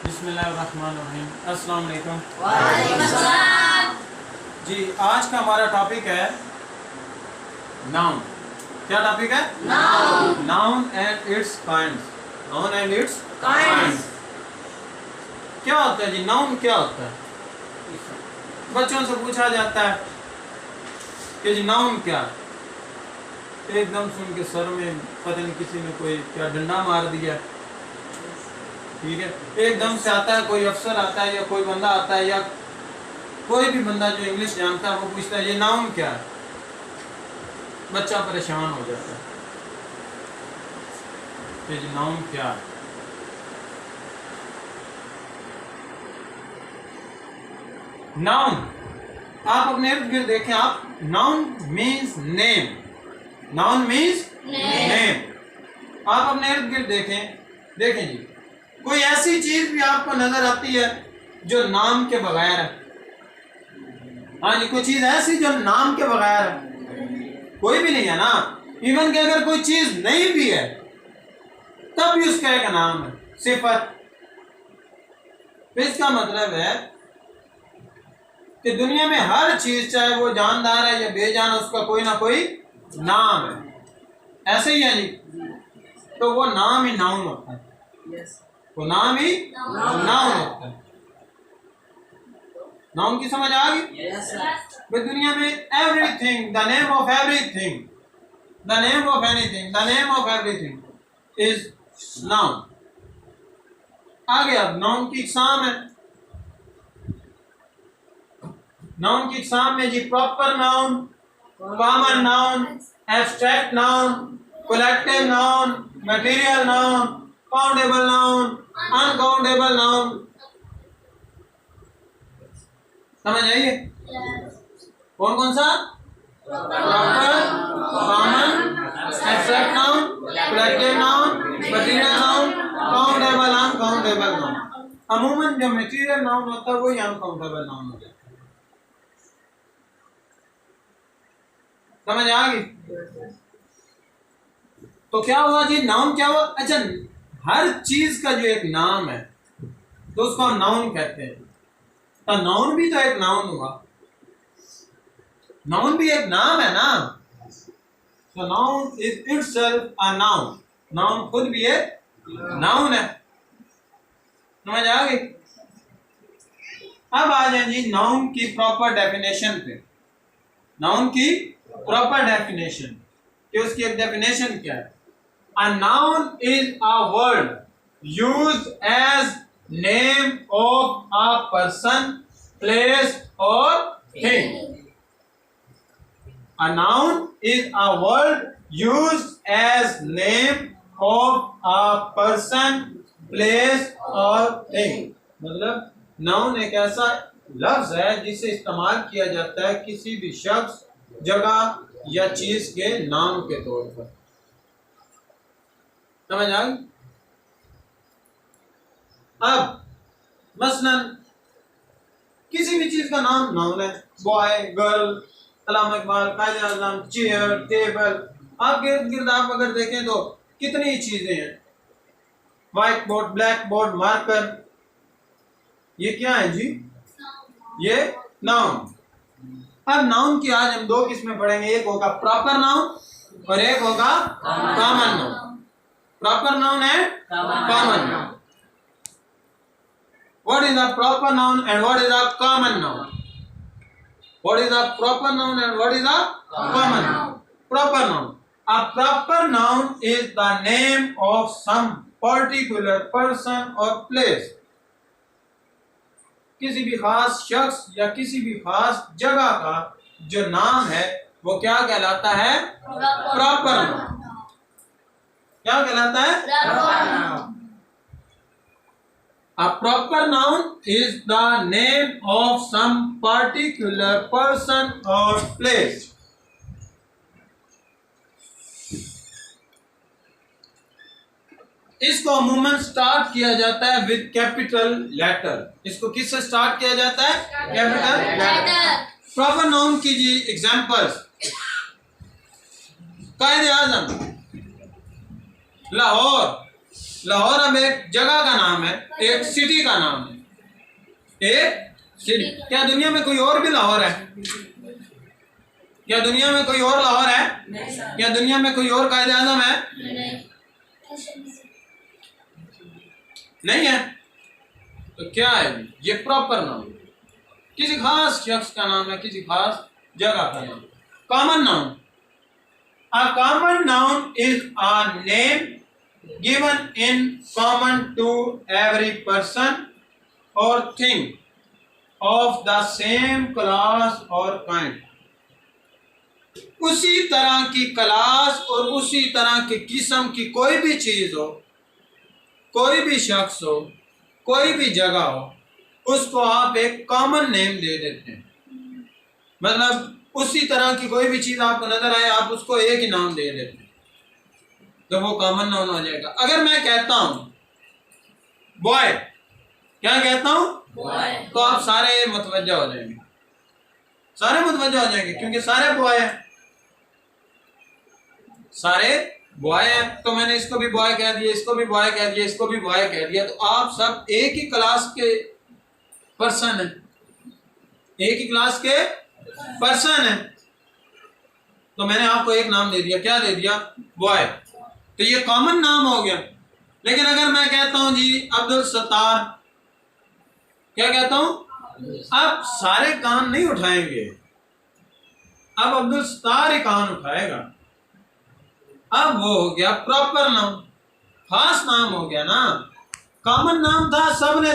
बिस्मिल्लाहिर्रहमानिर्रहीम। अस्सलाम वालेकुम। वालेकुम अस्सलाम। जी, आज का हमारा टॉपिक है नाउन। क्या टॉपिक है? Noun. Noun and it's kinds. Noun and it's kinds. क्या होता है जी? नाउन क्या होता है? बच्चों से पूछा जाता है कि जी नाउन क्या है? एकदम सुन के सर में पता नहीं किसी ने कोई क्या डंडा मार दिया। ठीक है, एकदम से आता है, कोई अफसर आता है या कोई बंदा आता है या कोई भी बंदा जो इंग्लिश जानता है वो पूछता है ये नाउन क्या है? बच्चा परेशान हो जाता है कि जी नाउन क्या है? नाउन आप अपने इर्द गिर्द देखें। आप noun means name. Noun means name. आप अपने इर्द गिर्द देखें जी, कोई ऐसी चीज भी आपको नजर आती है जो नाम के बगैर है? हाँ जी, कोई चीज ऐसी जो नाम के बगैर है? कोई भी नहीं है ना। इवन कि अगर कोई चीज नहीं भी है तब भी उसका एक नाम है, सिफत। तो इसका मतलब है कि दुनिया में हर चीज, चाहे वो जानदार है या बेजान, उसका कोई ना कोई नाम है। ऐसे ही है जी। तो वो नाम ही नाउन होता है। वो नाम ही नाउन होता है। नाउन की समझ आ गई? भाई दुनिया में everything, the name of everything, the name of anything, the name of everything is noun. आगे अब नाउन की इकसाम है। नाउन की इकसाम में जी proper noun, common noun, abstract noun, collective noun, material noun, countable noun, uncountable noun. समझ आइए? कौन कौन सा? Proper, common, abstract noun, collective noun, material noun, countable, uncountable noun. अमूमन जो मटेरियल नाउन होता है वही अनकाउंटेबल नाउन हो जाता है। समझ आ गई? तो क्या हुआ जी? नाउन क्या हुआ? अच्छा, हर चीज का जो एक नाम है तो उसको हम नाउन कहते हैं। तो नाउन भी तो एक नाउन हुआ। नाउन भी एक नाम है ना। तो noun is itself a noun. Noun खुद भी एक नाउन है। समझ आ गई? अब आ जाए जी नाउन की प्रॉपर डेफिनेशन पे। नाउन की प्रॉपर डेफिनेशन कि उसकी एक डेफिनेशन क्या है? A noun is a word used as name of a person, place or thing. A noun is a word used as name of a person, place or thing. मतलब noun एक ऐसा लफ्ज है जिसे इस्तेमाल किया जाता है किसी भी शख्स, जगह या चीज के नाम के तौर पर। समझ आ गई? अब मसलन किसी भी चीज का नाम नाउन है। बॉय, गर्ल, अल्लामा इकबाल, कायदे आज़म, चेयर, टेबल। आप इर्द गिर्द आप अगर देखें तो कितनी चीजें हैं। White board, black board, marker, ये क्या है जी? ये नाउन। अब नाउन की आज हम दो किस्में पढ़ेंगे। एक होगा प्रॉपर नाउन और एक होगा common noun. Proper noun and common noun. What is a proper noun and what is a common noun? What is a proper noun and what is a common noun? Proper noun. A proper noun is the name of some particular person or place. किसी भी खास शख्स या किसी भी खास जगह का जो नाम है वो क्या कहलाता है? Proper noun. क्या कहलाता है? A proper noun is the name of some particular person or place. इसको अमूमन स्टार्ट किया जाता है विद कैपिटल लेटर। इसको किससे स्टार्ट किया जाता है? Capital letter. प्रॉपर नाउन की जी एग्जांपल्स। कायदे आज़म, लाहौर, लाहौर अब एक जगह का नाम है, एक सिटी का नाम है, एक सिटी। क्या दुनिया में कोई और भी लाहौर है? क्या दुनिया में कोई और लाहौर है? क्या दुनिया में कोई और कायदे आजम है? नहीं है। तो क्या है ये? प्रॉपर नाम, किसी खास शख्स का नाम है, किसी खास जगह का नाम। Common noun, a common noun is a name given in common to every person or thing of the same class or kind। उसी तरह की क्लास और उसी तरह की किस्म की कोई भी चीज हो, कोई भी शख्स हो, कोई भी जगह हो, उसको आप एक कॉमन नेम दे देते हैं। मतलब उसी तरह की कोई भी चीज आपको नजर आए, आप उसको एक ही नाम दे देते हैं, तो वो कॉमन नाउन हो जाएगा। अगर मैं कहता हूं बॉय, क्या कहता हूं? तो आप सारे मुतवज्जा हो जाएंगे, सारे मुतवज्जा हो जाएंगे, क्योंकि सारे बॉय हैं, सारे बॉय हैं। तो मैंने इसको भी बॉय कह दिया, इसको भी बॉय कह दिया, इसको भी बॉय कह दिया, तो आप सब एक ही क्लास के पर्सन हैं, एक ही क्लास के पर्सन है। तो मैंने आपको एक नाम दे दिया, क्या दे दिया? बॉय। तो ये कॉमन नाम हो गया। लेकिन अगर मैं कहता हूं जी अब्दुल सत्तार, क्या कहता हूं? अब सारे कान नहीं उठाएंगे, अब अब्दुल सत्तार ही कान उठाएगा। अब वो हो गया प्रॉपर नाम, खास नाम हो गया ना। कॉमन नाम था, सबने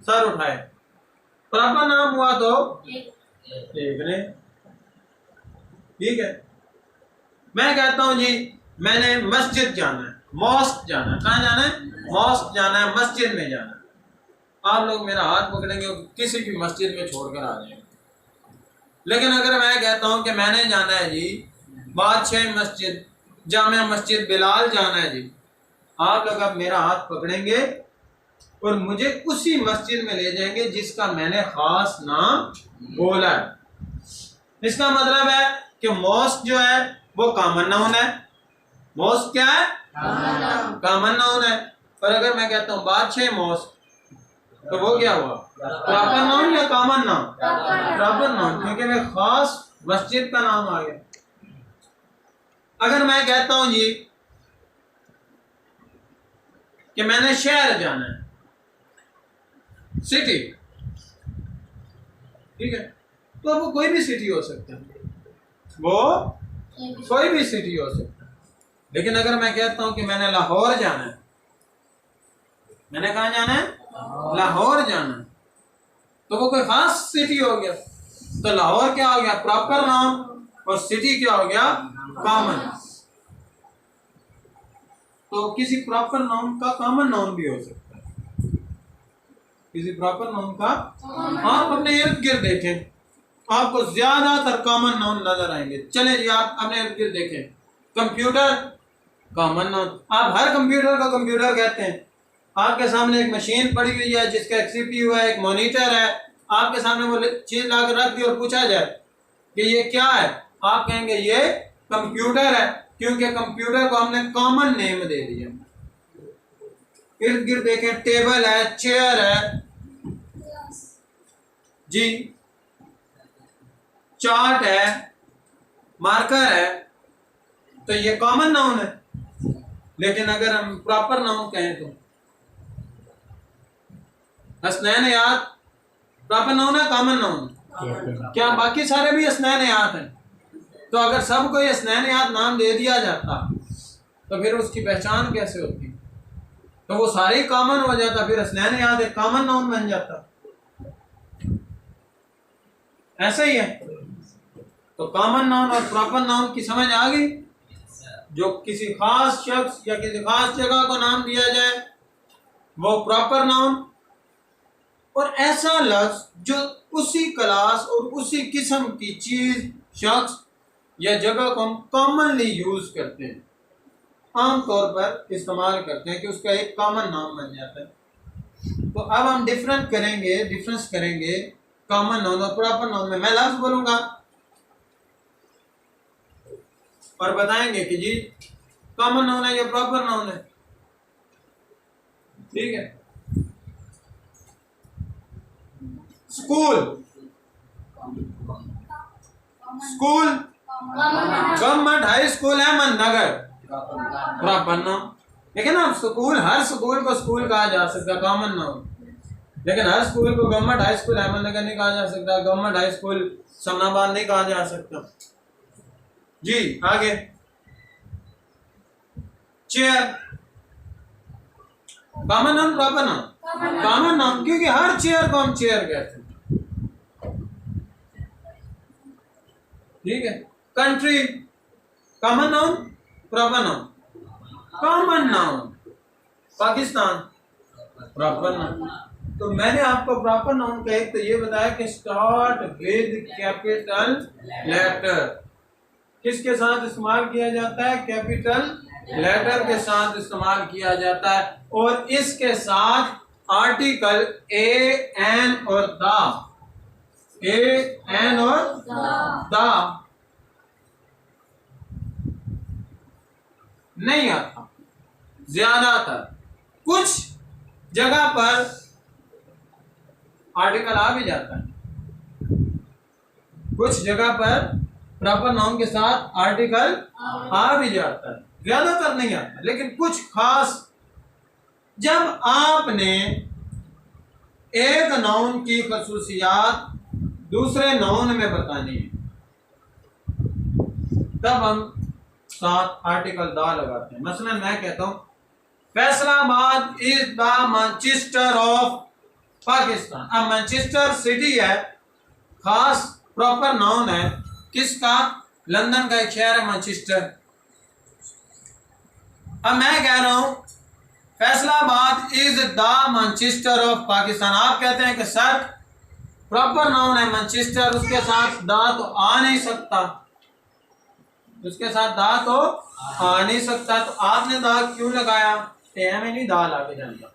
सर उठाए, प्रॉपर नाम हुआ तो एक ने। ठीक है, मैं कहता हूं जी मैंने मस्जिद जाना है, मॉस्क जाना है। कहाँ जाना है? मॉस्क जाना है, मस्जिद में जाना है। आप लोग मेरा हाथ पकड़ेंगे और किसी भी मस्जिद में छोड़कर आ जाएंगे। लेकिन अगर मैं कहता हूं कि मैंने जाना है जी बादशाह मस्जिद, जामिया मस्जिद बिलाल जाना है जी, आप लोग अब मेरा हाथ पकड़ेंगे और मुझे उसी मस्जिद में ले जाएंगे जिसका मैंने खास नाम बोला है। इसका मतलब है कि मॉस्क जो है वो कॉमन नाउन है। मॉस्क क्या है? कॉमन नाउन है। और अगर मैं कहता हूँ बादशाह मॉस्क, तो वो क्या हुआ? प्रॉपर नाउन या कॉमन नाउन? प्रॉपर नाउन, क्योंकि मैं खास मस्जिद का नाम आ गया। अगर मैं कहता हूं जी कि मैंने शहर जाना है, सिटी, ठीक है, तो वो कोई भी सिटी हो सकता है, वो कोई भी सिटी हो सकता है। लेकिन अगर मैं कहता हूं कि मैंने लाहौर जाना है, मैंने कहा जाना है? लाहौर जाना है, तो वो कोई खास सिटी हो गया। तो लाहौर क्या हो गया? प्रॉपर नाम, और सिटी क्या हो गया? कॉमन। तो किसी प्रॉपर नाउन का कॉमन नाउन भी हो सकता है, किसी प्रॉपर नाउन का। आप अपने इर्द गिर्द देखें, आपको ज्यादातर कॉमन नाउन नजर आएंगे। चले जी आप अपने इर्द गिर्द देखें, कंप्यूटर कॉमन नाउन, आप हर कंप्यूटर को कंप्यूटर कहते हैं। आपके सामने एक मशीन पड़ी हुई है जिसका एक सीपीयू है, एक मॉनिटर है, आपके सामने वो चीज ला कर रख दी और पूछा जाए कि ये क्या है, आप कहेंगे ये कंप्यूटर है, क्योंकि कंप्यूटर को हमने कॉमन नेम दे दिया। इर्द गिर्द देखें, टेबल है, चेयर है जी, चार्ट है, मार्कर है, तो ये कॉमन नाउन है। लेकिन अगर हम प्रॉपर नाउन कहें तो हसनैन याद प्रॉपर नाउन है, कॉमन नाउन? क्या बाकी सारे भी हसनैन याद हैं? तो अगर सबको हसनैन याद नाम दे दिया जाता तो फिर उसकी पहचान कैसे होती? तो वो सारे ही कॉमन हो जाता, फिर हसनैन याद एक कॉमन नाउन बन जाता। ऐसा ही है। तो कॉमन नाउन और प्रॉपर नाउन की समझ आ गई? जो किसी खास शख्स या किसी खास जगह को नाम दिया जाए वो प्रॉपर नाउन, और ऐसा लफ्ज जो उसी क्लास और उसी किस्म की चीज, शख्स या जगह को हम कॉमनली यूज करते हैं, आमतौर पर इस्तेमाल करते हैं, कि उसका एक कॉमन नाम बन जाता है। तो अब हम डिफरेंस करेंगे कॉमन नाउन और प्रॉपर नाउन में। मैं लफ्ज बोलूंगा और बताएंगे कि जी कॉमन नाउन है या प्रॉपर नाउन है। ठीक है। School, school government high school Ahmednagar, proper noun. लेकिन अब स्कूल, हर स्कूल को स्कूल कहा जा सकता है, कॉमन नाउन। लेकिन हर स्कूल को government high school Ahmednagar नहीं कहा जा सकता, गवर्नमेंट हाई स्कूल समनाबाद नहीं कहा जा सकता। जी आगे। Chair, common noun proper noun? Common noun, क्योंकि हर चेयर को हम चेयर कहते हैं। ठीक है। Country, common noun proper noun? Common noun. Pakistan, proper noun. तो मैंने आपको प्रॉपर नाउन का एक तो ये बताया कि स्टार्ट विद कैपिटल लेटर। किसके साथ इस्तेमाल किया जाता है? कैपिटल लेटर के साथ इस्तेमाल किया जाता है। और इसके साथ आर्टिकल ए, एन और द, ए, एन और द नहीं आता। ज्यादातर कुछ जगह पर आर्टिकल आ भी जाता है, कुछ जगह पर प्रॉपर नाउन के साथ आर्टिकल आ भी जाता है, ज्यादातर नहीं आता। लेकिन कुछ खास, जब आपने एक नाउन की खसूसियात दूसरे नाउन में बतानी है, तब हम साथ आर्टिकल दा लगाते हैं। मसलन मैं कहता हूं Faisalabad is the Manchester of Pakistan. अब मैनचेस्टर सिटी है, खास प्रॉपर नाउन है किसका? लंदन का एक शहर है मैनचेस्टर। अब मैं कह रहा हूं Faisalabad is the Manchester of Pakistan. आप कहते हैं कि सर प्रॉपर नाउन है मैनचेस्टर, उसके साथ दा तो आ नहीं सकता, उसके साथ दा तो आ नहीं सकता। तो आपने दा क्यों लगाया? में नहीं दा लाके जाता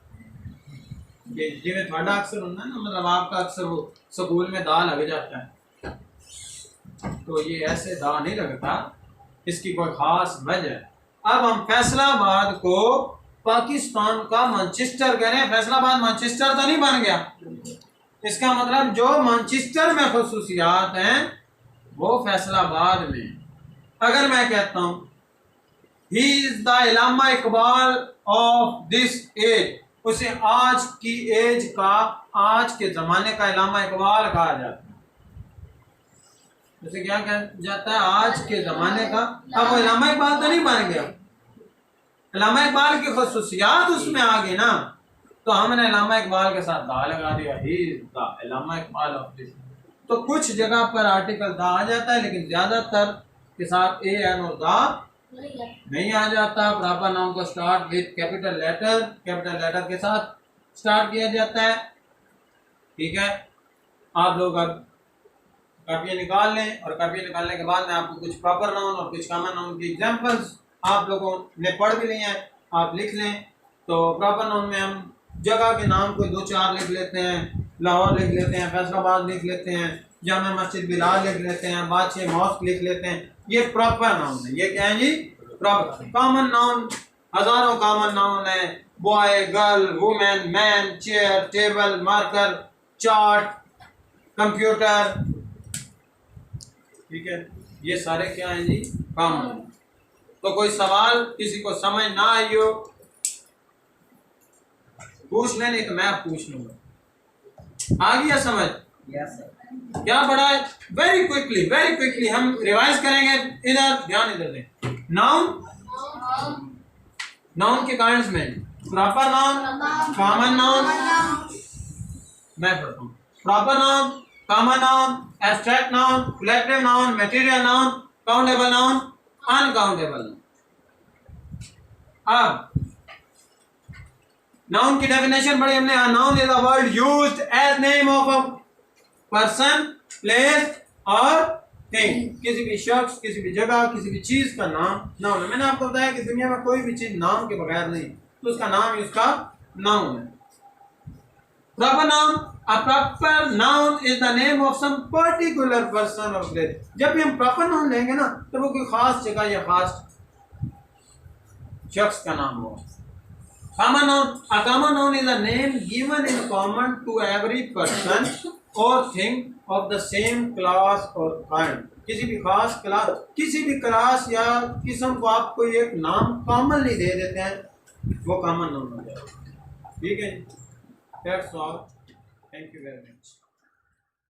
जिम्मे थोड़ा अक्सर होता है ना, मतलब आपका अक्सर वो स्कूल में दा लग जाता है, तो ये ऐसे दा नहीं लगता, इसकी कोई खास वजह है। अब हम फैसलाबाद को पाकिस्तान का मैनचेस्टर कह रहे हैं। फैसलाबाद मैनचेस्टर तो नहीं बन गया, इसका मतलब जो मैनचेस्टर में खसूसियात हैं वो फैसलाबाद में। अगर मैं कहता हूं he is the Allama Iqbal of this age, उसे आज की एज का, आज के जमाने का इलामा इकबाल कहा जाता है। उसे क्या कहा जाता है? आज के जमाने का। अब वो इलामा इकबाल तो नहीं बन गया, इलामा इकबाल की खसूसियात उसमें आ गई ना, तो हमने इलामा इकबाल के साथ दा लगा दिया, he is the Allama Iqbal of this. तो कुछ जगह पर आर्टिकल दा आ जाता है, लेकिन ज्यादातर के साथ ए, एन और दा नहीं आ जाता। प्रॉपर नाउन को start with capital letter, capital letter के साथ स्टार्ट किया जाता है। ठीक है। आप लोग अब कापियाँ निकाल लें, और कापियाँ निकालने के बाद मैं आपको कुछ प्रॉपर नाउन और कुछ कॉमन नाउन की एग्जांपल्स आप लोगों ने पढ़ भी ली हैं, आप लिख लें। तो प्रॉपर नाउन में हम जगह के नाम को 2-4 लिख लेते हैं, लाहौर लिख लेते हैं, फैसलाबाद लिख लेते हैं, जामा मस्जिद बिलाल लिख लेते हैं, बादशाह मॉस्क लिख लेते हैं। ये प्रॉपर नाउन है। ये क्या है जी? प्रॉपर। कॉमन नाउन हजारों कॉमन नाउन है, boy, girl, women, man, chair, table, marker, chart, computer. ठीक है, ये सारे क्या हैं जी? कॉमन। तो कोई सवाल किसी को समझ ना आई हो पूछ ले, नहीं तो मैं पूछ लूंगा। आ गया समझ? क्या पढ़ा है? वेरी क्विकली हम रिवाइज करेंगे। इधर ध्यान, इधर दें। नाउन, नाउन के काइंड्स में प्रॉपर नाउन, कॉमन नाउन, मैं पढ़ता हूँ। Proper noun, common noun, abstract noun, collective noun, material noun, countable noun, uncountable noun. अब नाउन की डेफिनेशन पढ़ी हमने। Noun is a word used as name of a person, place और thing. किसी भी शख्स, किसी भी जगह, किसी भी चीज का नाम नाउन है। मैंने आपको बताया कि दुनिया में कोई भी चीज नाम के बगैर नहीं, तो उसका नाम ही उसका नाउन है। Proper noun, a proper noun is the name of some particular person और प्लेस। जब भी हम प्रॉपर नाउन लेंगे ना, तो वो कोई खास जगह या खास शख्स का नाम होगा। Common noun, a common noun is a name given in common to every person or thing of the same class or kind. किसी भी खास क्लास, किसी भी क्लास या किस्म को आप कोई एक नाम कॉमनली दे देते हैं, वो कॉमन नाउन हो जाएगा। ठीक है, that's all, thank you very much.